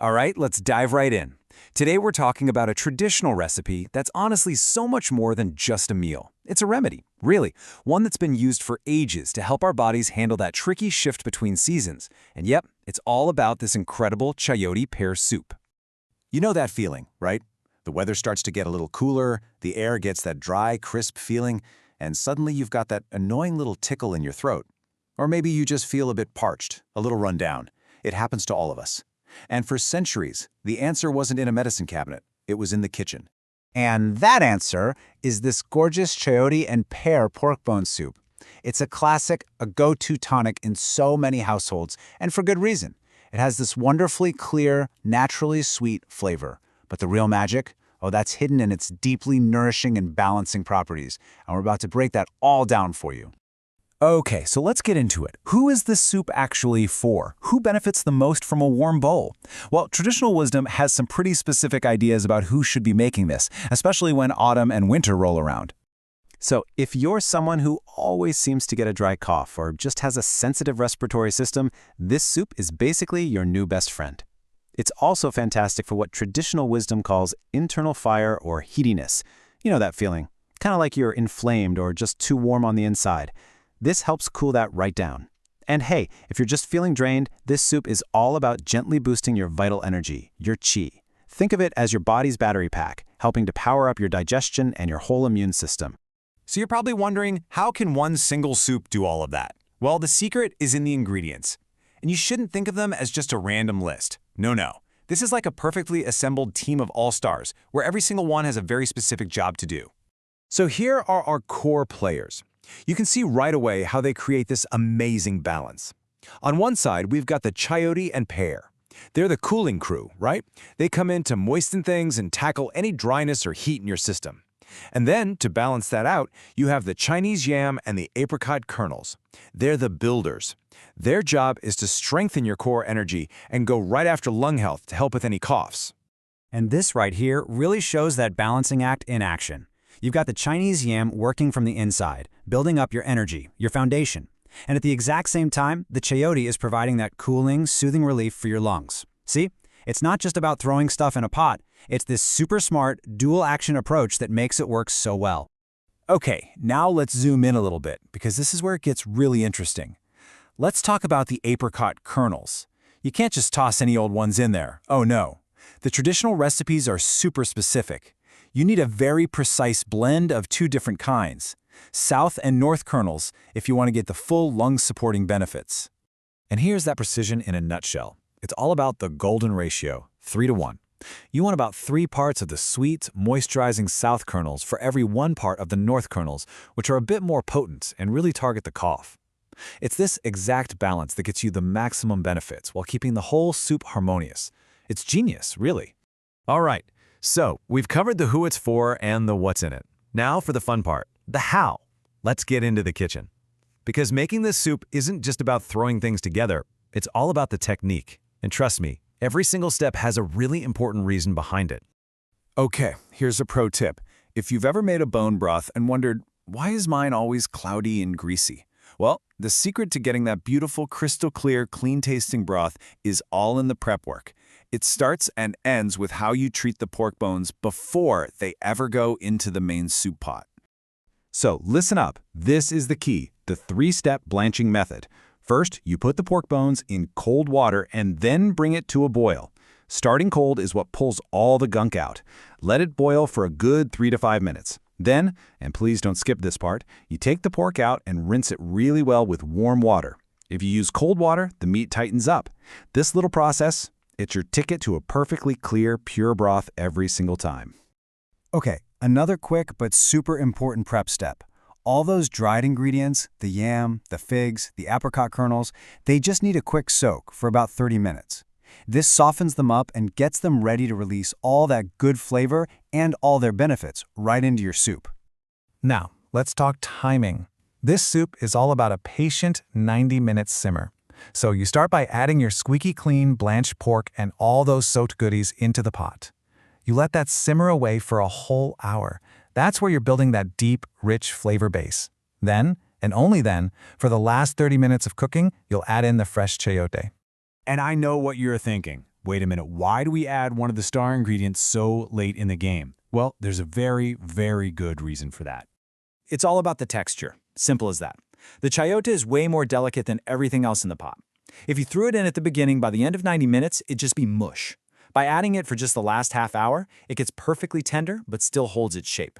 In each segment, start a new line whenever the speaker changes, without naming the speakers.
All right, let's dive right in. Today we're talking about a traditional recipe that's honestly so much more than just a meal. It's a remedy, really, one that's been used for ages to help our bodies handle that tricky shift between seasons. And yep, it's all about this incredible chayote pear soup.
You know that feeling, right? The weather starts to get a little cooler, the air gets that dry, crisp feeling, and suddenly you've got that annoying little tickle in your throat. Or maybe you just feel a bit parched, a little run down. It happens to all of us. And for centuries, the answer wasn't in a medicine cabinet. It was in the kitchen.
And that answer is this gorgeous chayote and pear pork bone soup. It's a classic, a go-to tonic in so many households, and for good reason. It has this wonderfully clear, naturally sweet flavor. But the real magic? Oh, that's hidden in its deeply nourishing and balancing properties. And we're about to break that all down for you.
Okay, so let's get into it. Who is this soup actually for? Who benefits the most from a warm bowl? Well, traditional wisdom has some pretty specific ideas about who should be making this, especially when autumn and winter roll around.
So if you're someone who always seems to get a dry cough or just has a sensitive respiratory system, this soup is basically your new best friend. It's also fantastic for what traditional wisdom calls internal fire or heatiness. You know that feeling, kind of like you're inflamed or just too warm on the inside. This helps cool that right down. And hey, if you're just feeling drained, this soup is all about gently boosting your vital energy, your qi. Think of it as your body's battery pack, helping to power up your digestion and your whole immune system.
So you're probably wondering, how can one single soup do all of that? Well, the secret is in the ingredients. And you shouldn't think of them as just a random list. No. This is like a perfectly assembled team of all-stars, where every single one has a very specific job to do. So here are our core players. You can see right away how they create this amazing balance. On one side, we've got the Chayote and Pear. They're the cooling crew, right? They come in to moisten things and tackle any dryness or heat in your system. And then, to balance that out, you have the Chinese yam and the apricot kernels. They're the builders. Their job is to strengthen your core energy and go right after lung health to help with any coughs.
And this right here really shows that balancing act in action. You've got the Chinese yam working from the inside, building up your energy, your foundation. And at the exact same time, the chayote is providing that cooling, soothing relief for your lungs. See? It's not just about throwing stuff in a pot. It's this super smart, dual-action approach that makes it work so well.
Okay, now let's zoom in a little bit, because this is where it gets really interesting. Let's talk about the apricot kernels. You can't just toss any old ones in there. Oh no. The traditional recipes are super specific. You need a very precise blend of two different kinds, south and north kernels, if you want to get the full lung-supporting benefits. And here's that precision in a nutshell. It's all about the golden ratio, 3-to-1. You want about 3 parts of the sweet, moisturizing south kernels for every 1 part of the north kernels, which are a bit more potent and really target the cough. It's this exact balance that gets you the maximum benefits while keeping the whole soup harmonious. It's genius, really. All right. So, we've covered the who it's for and the what's in it. Now for the fun part, the how. Let's get into the kitchen. Because making this soup isn't just about throwing things together, it's all about the technique. And trust me, every single step has a really important reason behind it. Okay, here's a pro tip. If you've ever made a bone broth and wondered, why is mine always cloudy and greasy? Well, the secret to getting that beautiful, crystal clear, clean-tasting broth is all in the prep work. It starts and ends with how you treat the pork bones before they ever go into the main soup pot. So listen up. This is the key, the 3-step blanching method. First, you put the pork bones in cold water and then bring it to a boil. Starting cold is what pulls all the gunk out. Let it boil for a good 3 to 5 minutes. Then, and please don't skip this part, you take the pork out and rinse it really well with warm water. If you use cold water, the meat tightens up. This little process, it's your ticket to a perfectly clear, pure broth every single time.
Okay, another quick but super important prep step. All those dried ingredients, the yam, the figs, the apricot kernels, they just need a quick soak for about 30 minutes. This softens them up and gets them ready to release all that good flavor and all their benefits right into your soup.
Now, let's talk timing. This soup is all about a patient 90-minute simmer. So you start by adding your squeaky clean blanched pork and all those soaked goodies into the pot. You let that simmer away for a whole hour. That's where you're building that deep, rich flavor base. Then, and only then, for the last 30 minutes of cooking, you'll add in the fresh chayote.
And I know what you're thinking. Wait a minute, why do we add one of the star ingredients so late in the game? Well, there's a very, very good reason for that. It's all about the texture. Simple as that. The chayote is way more delicate than everything else in the pot. If you threw it in at the beginning, by the end of 90 minutes, it'd just be mush. By adding it for just the last half hour, it gets perfectly tender but still holds its shape.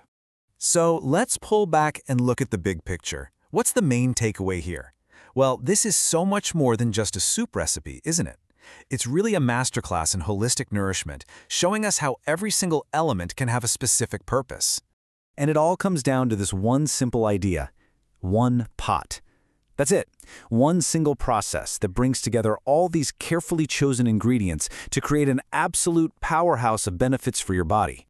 So let's pull back and look at the big picture. What's the main takeaway here? Well, this is so much more than just a soup recipe, isn't it? It's really a masterclass in holistic nourishment, showing us how every single element can have a specific purpose.
And it all comes down to this one simple idea: one pot. That's it. One single process that brings together all these carefully chosen ingredients to create an absolute powerhouse of benefits for your body.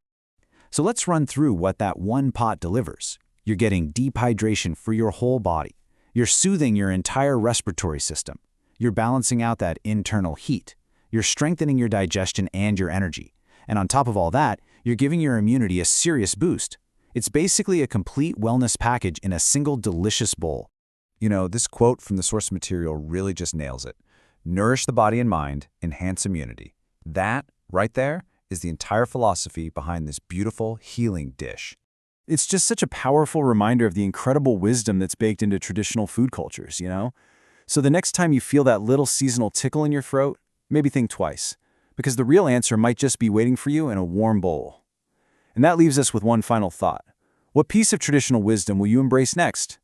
So let's run through what that one pot delivers. You're getting deep hydration for your whole body. You're soothing your entire respiratory system. You're balancing out that internal heat. You're strengthening your digestion and your energy. And on top of all that, you're giving your immunity a serious boost. It's basically a complete wellness package in a single delicious bowl.
You know, this quote from the source material really just nails it. Nourish the body and mind, enhance immunity. That, right there, is the entire philosophy behind this beautiful, healing dish.
It's just such a powerful reminder of the incredible wisdom that's baked into traditional food cultures, you know? So the next time you feel that little seasonal tickle in your throat, maybe think twice, because the real answer might just be waiting for you in a warm bowl. And that leaves us with one final thought. What piece of traditional wisdom will you embrace next?